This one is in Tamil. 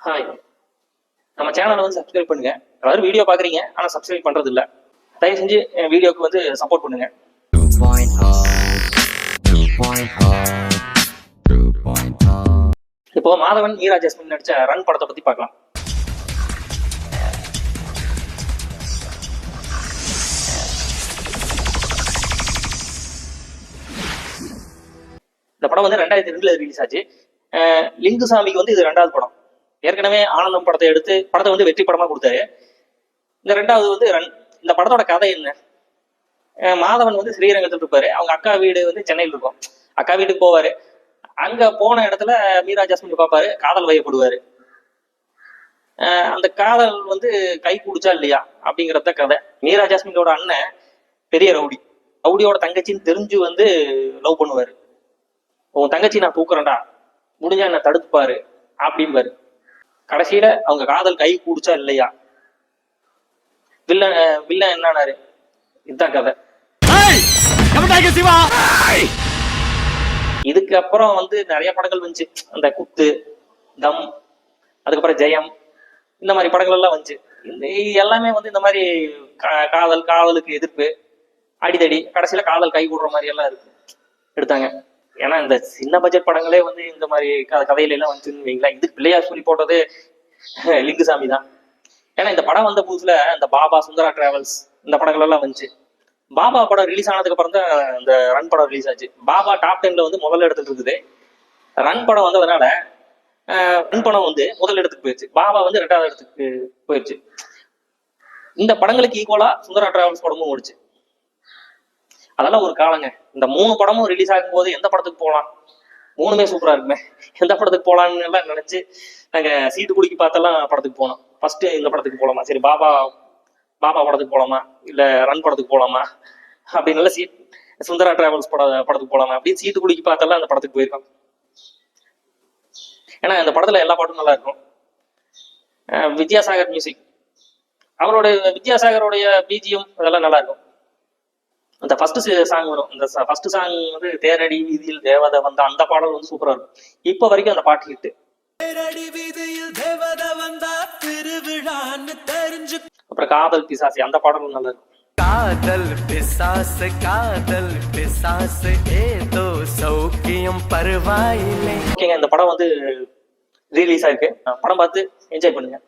ஹாய், நம்ம சேனலை வந்து சப்ஸ்கிரைப் பண்ணுங்க. அதாவது வீடியோ பாக்குறீங்க ஆனா சப்ஸ்கிரைப் பண்றது இல்ல. தயவு செஞ்சு வீடியோக்கு வந்து சப்போர்ட் பண்ணுங்க. இப்போ மாதவன் மீரா ஜாஸ்மின் நடிச்ச ரன் படத்தை பத்தி பார்க்கலாம். இந்த படம் வந்து 2002 ரிலீஸ் ஆச்சு. லிங்குசாமிக்கு வந்து இது 2வது படம். ஏற்கனவே ஆனந்தம் படத்தை எடுத்து படத்தை வந்து வெற்றி படமா கொடுத்தாரு. இந்த 2வது வந்து ரன். இந்த படத்தோட கதை என்ன? மாதவன் வந்து ஸ்ரீரங்கத்தில் இருப்பாரு. அவங்க அக்கா வீடு வந்து சென்னையில் இருக்கும். அக்கா வீட்டுக்கு போவாரு. அங்க போன இடத்துல மீரா ஜாஸ்மின் பார்ப்பாரு, காதல் வயப்படுவாரு. அந்த காதல் வந்து கை குடிச்சா இல்லையா அப்படிங்கிறத கதை. மீரா ஜாஸ்மினோட அண்ணன் பெரிய ரவுடி, ரவுடியோட தங்கச்சின்னு தெரிஞ்சு வந்து லவ் பண்ணுவாரு. உன் தங்கச்சி நான் தூக்குறேன்டா, முடிஞ்சா என்ன தடுத்துப்பாரு அப்படிம்பாரு. கடைசியில அவங்க காதல் கை கூடிச்சா இல்லையா, வில்லன் என்னானாரு, இதுதான் கதை. இதுக்கு அப்புறம் வந்து நிறைய படங்கள் வந்துச்சு. அந்த குத்து, தம், அதுக்கப்புறம் ஜெயம், இந்த மாதிரி படங்கள் எல்லாம் வந்துச்சு. எல்லாமே வந்து இந்த மாதிரி காதலுக்கு எதிர்ப்பு, அடிதடி, கடைசியில காதல் கை கூடுற மாதிரி எல்லாம் இருக்கு எடுத்தாங்க. ஏன்னா இந்த சின்ன பட்ஜெட் படங்களே வந்து இந்த மாதிரி கதையில எல்லாம் வந்துச்சுன்னு வைங்களா. இதுக்கு பிள்ளையார் சொல்லி போட்டது லிங்குசாமி தான். ஏன்னா இந்த படம் வந்த புதுசுல இந்த பாபா, சுந்தரா டிராவல்ஸ், இந்த படங்கள் எல்லாம் வந்துச்சு. பாபா படம் ரிலீஸ் ஆனதுக்கு அப்புறம் தான் இந்த ரன் படம் ரிலீஸ் ஆச்சு. பாபா டாப் 10ல வந்து முதல் இடத்துக்கு இருக்குது. ரன் படம் வந்ததுனால ரன் படம் வந்து முதல் இடத்துக்கு போயிடுச்சு, பாபா வந்து 2வது இடத்துக்கு போயிடுச்சு. இந்த படங்களுக்கு ஈக்குவலா சுந்தரா டிராவல்ஸ் படமும் ஓடிச்சு. அதெல்லாம் ஒரு காலங்க. இந்த 3 படமும் ரிலீஸ் ஆகும் போது எந்த படத்துக்கு போகலாம், 3மே சூப்பரா இருக்குமே, எந்த படத்துக்கு போகலான்னு எல்லாம் நினைச்சு நாங்க சீட்டு குடிக்கி பார்த்தெல்லாம் படத்துக்கு போனோம். ஃபர்ஸ்ட் இந்த படத்துக்கு போகலாமா, சரி பாபா படத்துக்கு போகலாமா, இல்ல ரன் படத்துக்கு போகலாமா அப்படின்னு சுந்தரா டிராவல்ஸ் படத்துக்கு போகலாமா அப்படின்னு சீட்டு குடிக்கி பார்த்தெல்லாம் அந்த படத்துக்கு போயிருக்கோம். ஏன்னா இந்த படத்துல எல்லா பாட்டும் நல்லா இருக்கும். வித்யாசாகர் மியூசிக், வித்யாசாகருடைய பிஜிஎம் அதெல்லாம் நல்லா இருக்கும். அந்த ஃபர்ஸ்ட் சாங் வரும், அந்த ஃபர்ஸ்ட் சாங் வந்து தேரடி வீதியில் தேவதை வந்த அந்த பாடல் வந்து சூப்பரா இருக்கும். இப்ப வரைக்கும் அந்த பாட்டு ஹிட். அப்புறம் காதல் பிசாசு, அந்த பாடலும் நல்லா இருக்கும். காதல் பிசாசு காதல் பிசாசு ஏதோ சௌக்கியம் பரவாயில்லை. ஓகேங்க, இந்த படம் வந்து ரிலீஸ் ஆயிருக்கு. படம் பார்த்து என்ஜாய் பண்ணுங்க.